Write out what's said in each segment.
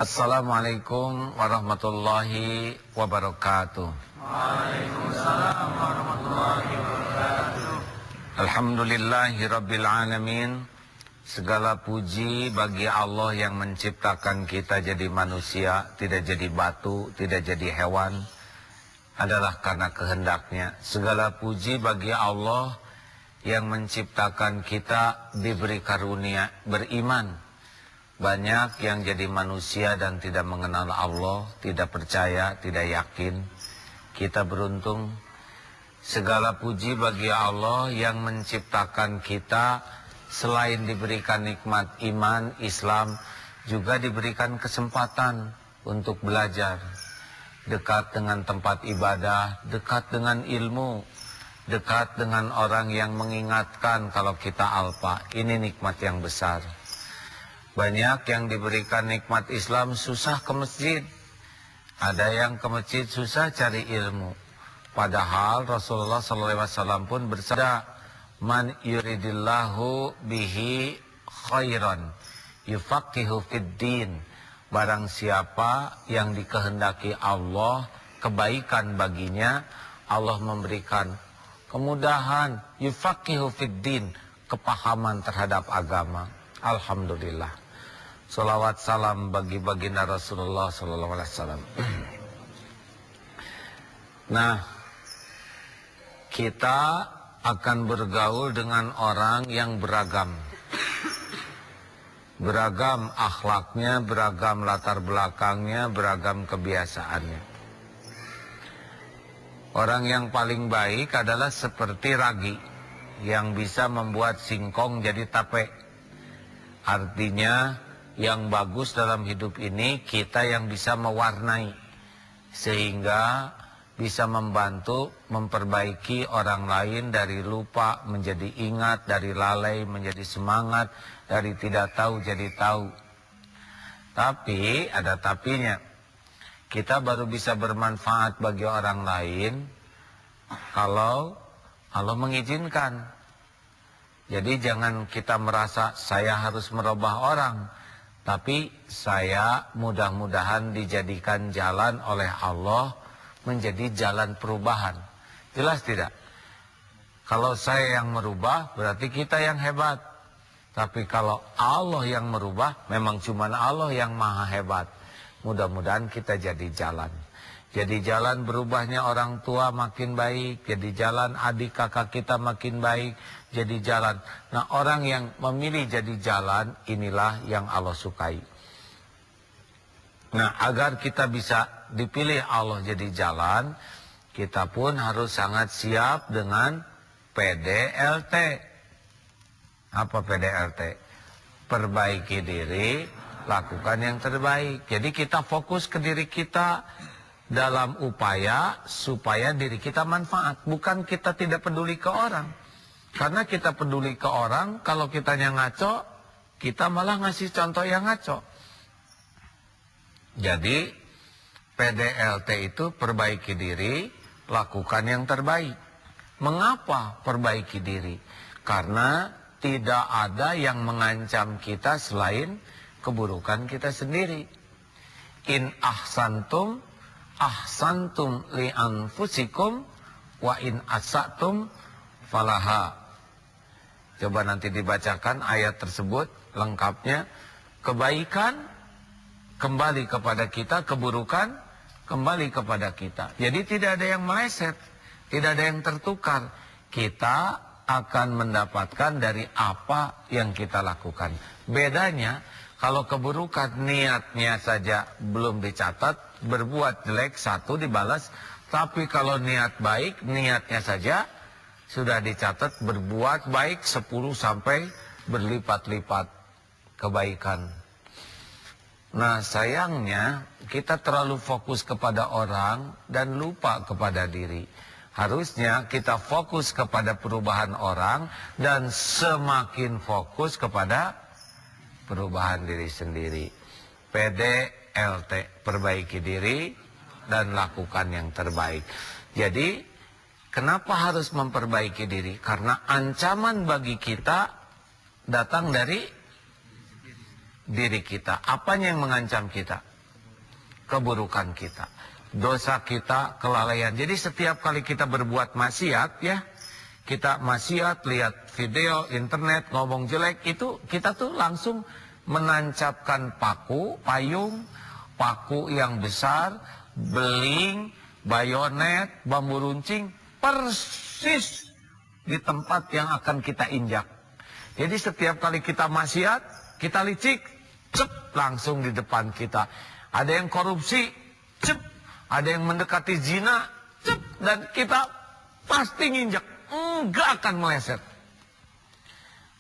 Assalamualaikum warahmatullahi wabarakatuh. Waalaikumsalam warahmatullahi wabarakatuh. Alhamdulillahi rabbil alamin. Segala puji bagi Allah yang menciptakan kita jadi manusia, tidak jadi batu, tidak jadi hewan, adalah karena kehendaknya. Segala puji bagi Allah yang menciptakan kita diberi karunia beriman. Banyak yang jadi manusia dan tidak mengenal Allah, tidak percaya, tidak yakin. Kita beruntung. Segala puji bagi Allah yang menciptakan kita, selain diberikan nikmat iman, Islam, juga diberikan kesempatan untuk belajar. Dekat dengan tempat ibadah, dekat dengan ilmu, dekat dengan orang yang mengingatkan kalau kita alpa. Ini nikmat yang besar. Banyak yang diberikan nikmat Islam susah ke masjid. Ada yang ke masjid susah cari ilmu. Padahal Rasulullah SAW pun bersabda, "Man yuridillahu bihi khairan yufaqihu fid din." Barang siapa yang dikehendaki Allah kebaikan baginya, Allah memberikan kemudahan, yufaqihu fid din, kepahaman terhadap agama. Alhamdulillah. Salawat salam bagi baginda Rasulullah SAW. Nah, kita akan bergaul dengan orang yang beragam. Beragam akhlaknya, beragam latar belakangnya, beragam kebiasaannya. Orang yang paling baik adalah seperti ragi yang bisa membuat singkong jadi tape. Artinya yang bagus dalam hidup ini kita yang bisa mewarnai, sehingga bisa membantu memperbaiki orang lain dari lupa menjadi ingat, dari lalai menjadi semangat, dari tidak tahu jadi tahu. Tapi ada tapinya. Kita baru bisa bermanfaat bagi orang lain kalau Allah mengizinkan. Jadi jangan kita merasa saya harus merubah orang, tapi saya mudah-mudahan dijadikan jalan oleh Allah menjadi jalan perubahan. Jelas tidak? Kalau saya yang merubah, berarti kita yang hebat. Tapi kalau Allah yang merubah, memang cuma Allah yang maha hebat. Mudah-mudahan kita jadi jalan. Jadi jalan berubahnya orang tua makin baik. Jadi jalan adik kakak kita makin baik. Jadi jalan. Nah, orang yang memilih jadi jalan, inilah yang Allah sukai. Nah, agar kita bisa dipilih Allah jadi jalan, kita pun harus sangat siap dengan PDLT. Apa PDLT? Perbaiki diri, lakukan yang terbaik. Jadi kita fokus ke diri kita dalam upaya supaya diri kita manfaat. Bukan kita tidak peduli ke orang. Karena kita peduli ke orang, kalau kitanya ngaco, kita malah ngasih contoh yang ngaco. Jadi PDLT itu perbaiki diri, lakukan yang terbaik. Mengapa perbaiki diri? Karena tidak ada yang mengancam kita selain keburukan kita sendiri. In ahsantum, ahsantum li anfusikum, wa in asatum falaha. Coba nanti dibacakan ayat tersebut lengkapnya. Kebaikan kembali kepada kita, keburukan kembali kepada kita. Jadi tidak ada yang meleset, tidak ada yang tertukar. Kita akan mendapatkan dari apa yang kita lakukan. Bedanya, kalau keburukan niatnya saja belum dicatat, berbuat jelek satu dibalas. Tapi kalau niat baik, niatnya saja sudah dicatat, berbuat baik 10 sampai berlipat-lipat kebaikan. Nah, sayangnya kita terlalu fokus kepada orang dan lupa kepada diri. Harusnya kita fokus kepada perubahan orang dan semakin fokus kepada perubahan diri sendiri. PDLT, perbaiki diri dan lakukan yang terbaik. Jadi kenapa harus memperbaiki diri? Karena ancaman bagi kita datang dari diri kita. Apanya yang mengancam kita? keburukan kita, dosa kita, kelalaian. Jadi setiap kali kita berbuat maksiat ya, kita maksiat, lihat video, internet, ngomong jelek, itu kita tuh langsung menancapkan payung yang besar, beling, bayonet, bambu runcing, persis di tempat yang akan kita injak. Jadi setiap kali kita maksiat, kita licik, cep, langsung di depan kita. Ada yang korupsi, cep. Ada yang mendekati zina, cep. Dan kita pasti nginjak, enggak akan meleset.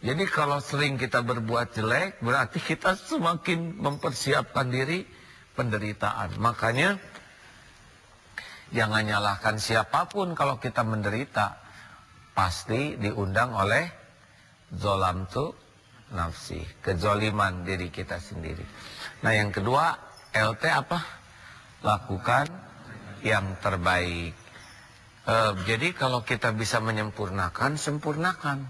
Jadi kalau sering kita berbuat jelek, berarti kita semakin mempersiapkan diri penderitaan. Makanya jangan nyalahkan siapapun kalau kita menderita. Pasti diundang oleh zolamtu nafsi, kezoliman diri kita sendiri. Nah yang kedua, LT apa? Lakukan yang terbaik. Jadi kalau kita bisa menyempurnakan, sempurnakan.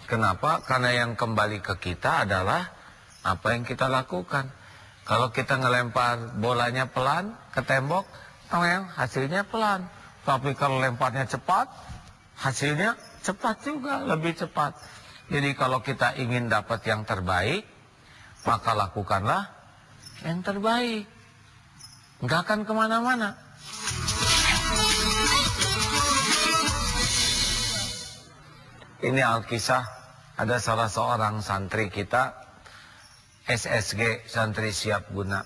Kenapa? Karena yang kembali ke kita adalah apa yang kita lakukan. Kalau kita ngelempar bolanya pelan ke tembok, hasilnya pelan. Tapi kalau lemparnya cepat, hasilnya cepat juga, lebih cepat. Jadi kalau kita ingin dapat yang terbaik, maka lakukanlah yang terbaik. Nggak akan kemana-mana. Ini Alkisah, ada salah seorang santri kita, SSG, santri siap guna.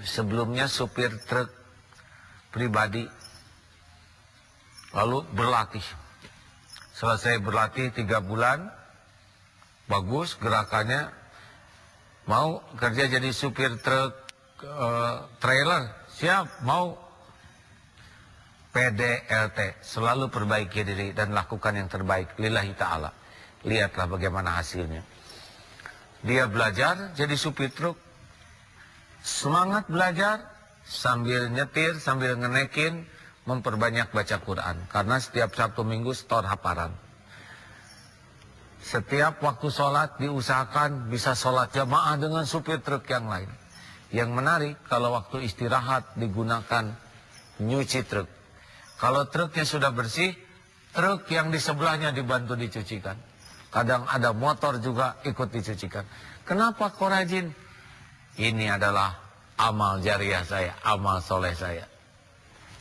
Sebelumnya supir truk pribadi, lalu berlatih. Selesai berlatih 3 bulan, bagus gerakannya, mau kerja jadi supir truk trailer, siap, mau PDLT, selalu perbaiki diri dan lakukan yang terbaik lillahi ta'ala. Lihatlah bagaimana hasilnya. Dia belajar jadi supir truk, semangat belajar, sambil nyetir, sambil ngenekin, memperbanyak baca Quran. Karena setiap Sabtu Minggu setor hafalan. Setiap waktu sholat diusahakan bisa sholat jamaah dengan supir truk yang lain. Yang menarik, kalau waktu istirahat digunakan nyuci truk. Kalau truknya sudah bersih, truk yang di sebelahnya dibantu dicucikan. Kadang ada motor juga ikut dicucikan. Kenapa kok rajin? Ini adalah amal jariah saya, amal soleh saya.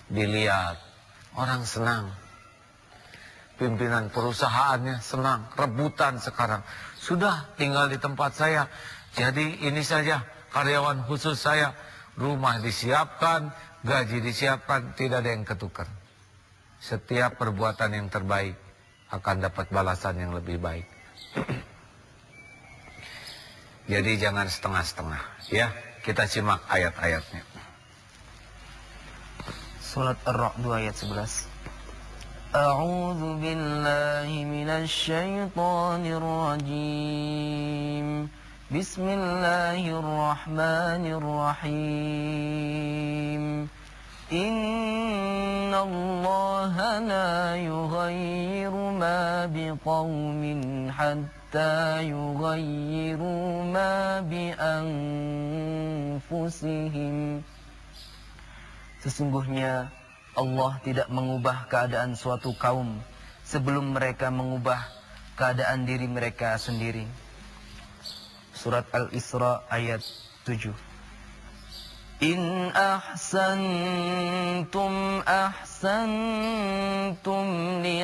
Dilihat, orang senang. Pimpinan perusahaannya senang, rebutan sekarang. Sudah tinggal di tempat saya, jadi ini saja karyawan khusus saya. Rumah disiapkan, gaji disiapkan, tidak ada yang ketukar. Setiap perbuatan yang terbaik akan dapat balasan yang lebih baik. Jadi jangan setengah-setengah, ya. Kita simak ayat-ayatnya. Surat Ar-Ra'd 2 ayat 11. A'udzu billahi minasy syaithanir rajim. Bismillahirrahmanirrahim. Innallaha la yughayyiru ma biqaumin hatta yughayyiru ma bi anfusihim. Sesungguhnya Allah tidak mengubah keadaan suatu kaum sebelum mereka mengubah keadaan diri mereka sendiri. Surat Al-Isra ayat 7. In ahsantum ahsantum li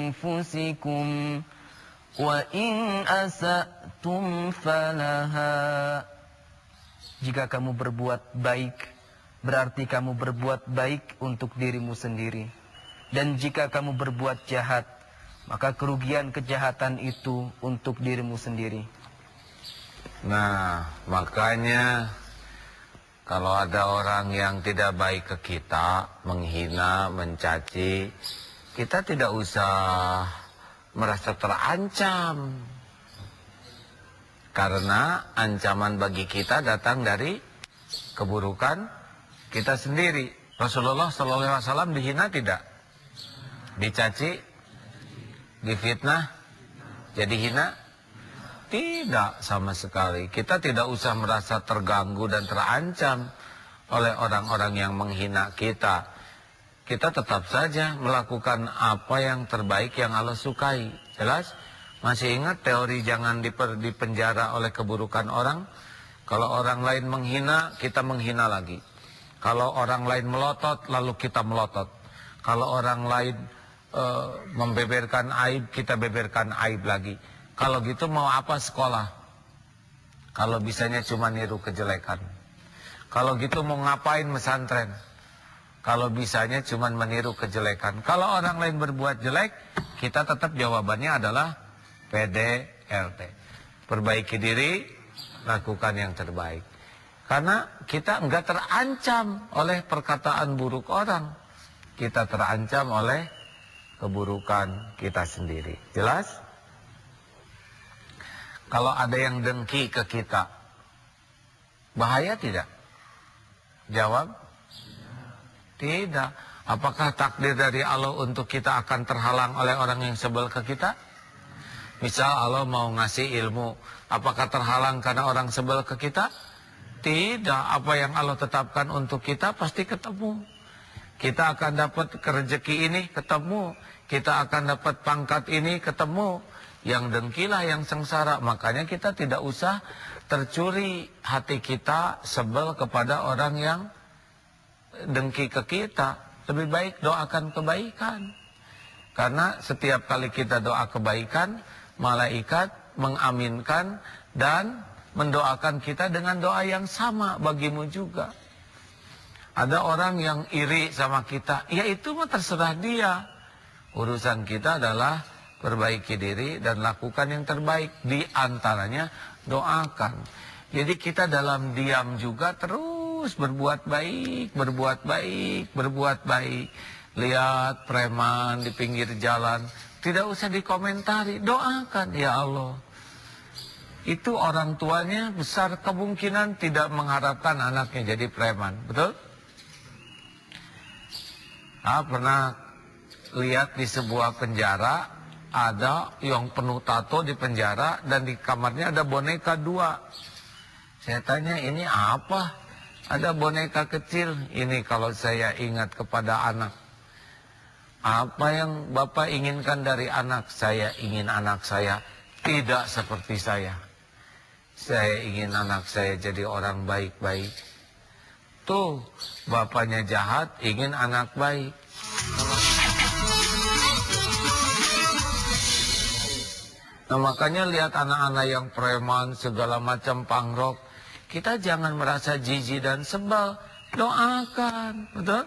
anfusikum wa in asa'tum falaha. Jika kamu berbuat baik, berarti kamu berbuat baik untuk dirimu sendiri. Dan jika kamu berbuat jahat, maka kerugian kejahatan itu untuk dirimu sendiri. Nah, makanya kalau ada orang yang tidak baik ke kita, menghina, mencaci, kita tidak usah merasa terancam. Karena ancaman bagi kita datang dari keburukan kita sendiri. Rasulullah SAW dihina tidak? Dicaci? Difitnah? Jadi hina? Tidak sama sekali. Kita tidak usah merasa terganggu dan terancam oleh orang-orang yang menghina kita. Kita tetap saja melakukan apa yang terbaik yang Allah sukai. Jelas? Masih ingat teori jangan dipenjara oleh keburukan orang? Kalau orang lain menghina, kita menghina lagi. Kalau orang lain melotot, lalu kita melotot. Kalau orang lain membeberkan aib, kita beberkan aib lagi. Kalau gitu mau apa sekolah? Kalau bisanya cuma niru kejelekan. Kalau gitu mau ngapain pesantren? Kalau bisanya cuma meniru kejelekan. Kalau orang lain berbuat jelek, kita tetap jawabannya adalah PDLT. Perbaiki diri, lakukan yang terbaik. Karena kita enggak terancam oleh perkataan buruk orang. Kita terancam oleh keburukan kita sendiri. Jelas? Kalau ada yang dengki ke kita, bahaya tidak? Jawab. Tidak. Apakah takdir dari Allah untuk kita akan terhalang oleh orang yang sebel ke kita? Misal Allah mau ngasih ilmu, apakah terhalang karena orang sebel ke kita? Tidak. Apa yang Allah tetapkan untuk kita pasti ketemu. Kita akan dapat rezeki ini, ketemu. Kita akan dapat pangkat ini, ketemu. Yang dengkilah yang sengsara. Makanya kita tidak usah tercuri hati kita sebel kepada orang yang dengki ke kita. Lebih baik doakan kebaikan. Karena setiap kali kita doa kebaikan, malaikat mengaminkan dan mendoakan kita dengan doa yang sama bagimu juga. Ada orang yang iri sama kita, ya itu mah terserah dia. Urusan kita adalah perbaiki diri dan lakukan yang terbaik. Di antaranya doakan. Jadi kita dalam diam juga terus berbuat baik, berbuat baik, berbuat baik. Lihat preman di pinggir jalan, tidak usah dikomentari, doakan, ya Allah. Itu orang tuanya besar kemungkinan tidak mengharapkan anaknya jadi preman, betul? Pernah lihat di sebuah penjara, ada yang penuh tato di penjara dan di kamarnya ada boneka 2. Saya tanya, ini apa? Ada boneka kecil. Ini kalau saya ingat kepada anak. Apa yang Bapak inginkan dari anak? Saya ingin anak saya tidak seperti saya. Saya ingin anak saya jadi orang baik-baik. Tuh, bapaknya jahat, ingin anak baik. Nah makanya lihat anak-anak yang preman, segala macam pangrok. Kita jangan merasa jijik dan sebal. Doakan, betul?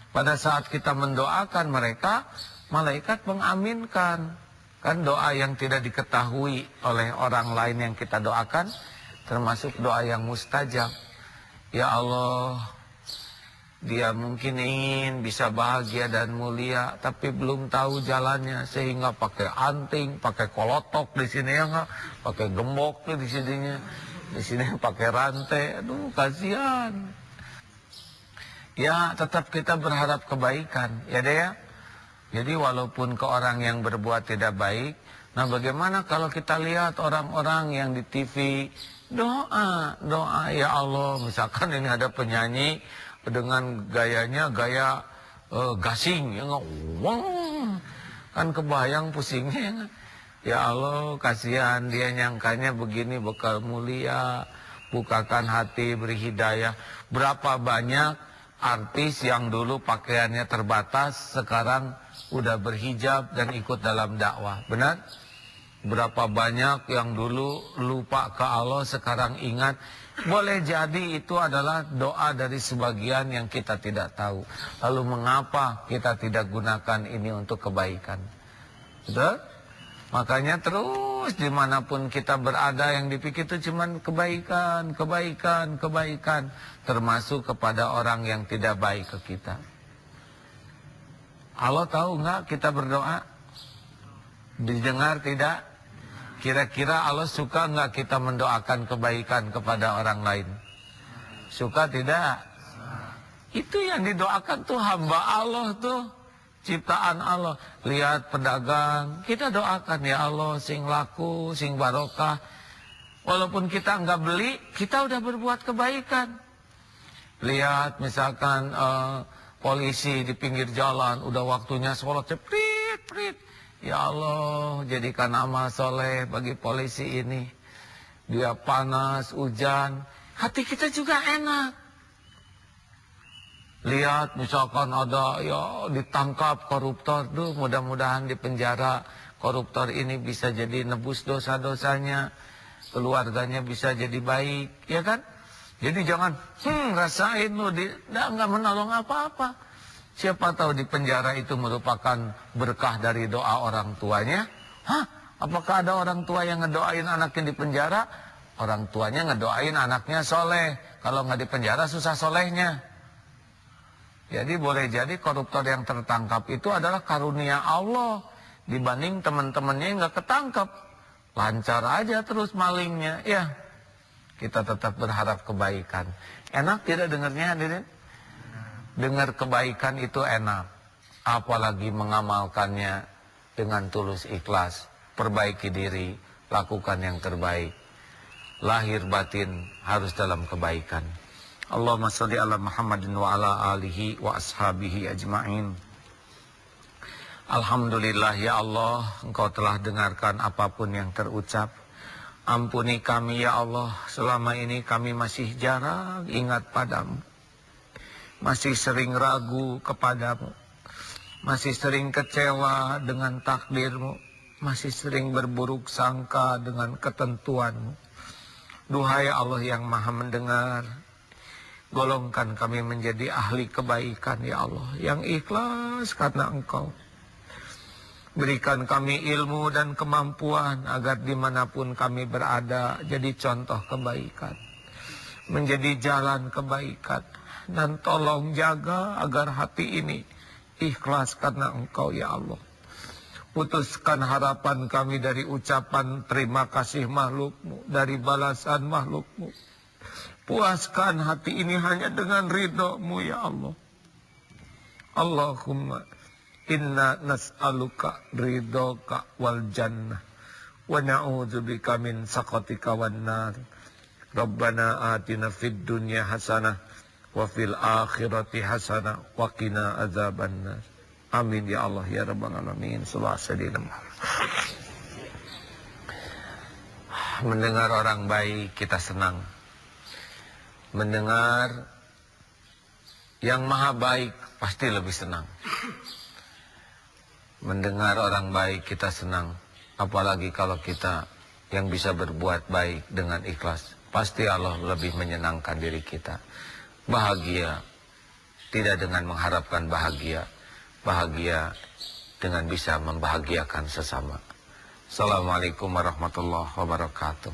Pada saat kita mendoakan mereka, malaikat mengaminkan. Kan doa yang tidak diketahui oleh orang lain yang kita doakan, termasuk doa yang mustajab. Ya Allah, dia mungkin ingin bisa bahagia dan mulia, tapi belum tahu jalannya, sehingga pakai anting, pakai kolotok di sini ya enggak, pakai gembok di sininya, di sini pakai rantai. Aduh, kasihan. Ya, tetap kita berharap kebaikan, ya deh ya. Jadi walaupun ke orang yang berbuat tidak baik, nah bagaimana kalau kita lihat orang-orang yang di TV doa, ya Allah, misalkan ini ada penyanyi dengan gayanya gaya gasing, ya wong, kan kebayang pusingnya. Ya Allah, kasihan dia, nyangkanya begini bekal mulia, bukakan hati, beri hidayah. Berapa banyak artis yang dulu pakaiannya terbatas, sekarang udah berhijab dan ikut dalam dakwah, benar? Berapa banyak yang dulu lupa ke Allah, sekarang ingat. Boleh jadi itu adalah doa dari sebagian yang kita tidak tahu. Lalu mengapa kita tidak gunakan ini untuk kebaikan? Betul? Makanya terus dimanapun kita berada, yang dipikir itu cuma kebaikan, kebaikan, kebaikan. Termasuk kepada orang yang tidak baik ke kita. Allah tahu nggak kita berdoa? Didengar tidak? Kira-kira Allah suka nggak kita mendoakan kebaikan kepada orang lain? Suka tidak? Itu yang didoakan tuh hamba Allah tuh. ciptaan Allah. Lihat pedagang, kita doakan ya Allah sing laku, sing barokah. Walaupun kita enggak beli, kita udah berbuat kebaikan. Lihat misalkan polisi di pinggir jalan, udah waktunya sholat, prit. Ya Allah, jadikan amal soleh bagi polisi ini. Dia panas, hujan, hati kita juga enak. Lihat misalkan ada ya ditangkap koruptor, mudah-mudahan di penjara koruptor ini bisa jadi nebus dosa-dosanya, keluarganya bisa jadi baik, ya kan? Jadi jangan rasain lu nggak menolong apa-apa. Siapa tahu di penjara itu merupakan berkah dari doa orang tuanya. Apakah ada orang tua yang ngedoain anaknya di penjara? Orang tuanya ngedoain anaknya soleh. Kalau nggak di penjara susah solehnya. Jadi boleh jadi koruptor yang tertangkap itu adalah karunia Allah dibanding teman-temannya yang nggak ketangkap. Lancar aja terus malingnya. Ya, kita tetap berharap kebaikan. Enak tidak dengarnya hadirin? Dengar kebaikan itu enak. Apalagi mengamalkannya dengan tulus ikhlas. Perbaiki diri, lakukan yang terbaik. Lahir batin harus dalam kebaikan. Allahumma sholli ala Muhammadin wa ala alihi wa ashabihi ajma'in. Alhamdulillah ya Allah, Engkau telah dengarkan apapun yang terucap. Ampuni kami ya Allah, selama ini kami masih jarang ingat padamu. Masih sering ragu kepadamu. Masih sering kecewa dengan takdirmu. Masih sering berburuk sangka dengan ketentuanmu. Duhai Allah yang maha mendengar, golongkan kami menjadi ahli kebaikan ya Allah, yang ikhlas karena Engkau. Berikan kami ilmu dan kemampuan agar dimanapun kami berada jadi contoh kebaikan, menjadi jalan kebaikan. Dan tolong jaga agar hati ini ikhlas karena Engkau ya Allah. Putuskan harapan kami dari ucapan terima kasih makhluk-Mu, dari balasan makhluk-Mu. Puaskan hati ini hanya dengan ridho-Mu ya Allah. Allahumma inna nas'aluka ridhoka wal jannah wa na'udzubika min sakhatika wan nar. Rabbana atina fid dunya hasanah wa fil akhirati hasanah wa qina azabannar. Amin ya Allah ya rabbal alamin. Mendengar orang baik kita senang. Mendengar yang maha baik pasti lebih senang. Mendengar orang baik kita senang. Apalagi kalau kita yang bisa berbuat baik dengan ikhlas. Pasti Allah lebih menyenangkan diri kita. Bahagia tidak dengan mengharapkan bahagia. Bahagia dengan bisa membahagiakan sesama. Assalamualaikum warahmatullahi wabarakatuh.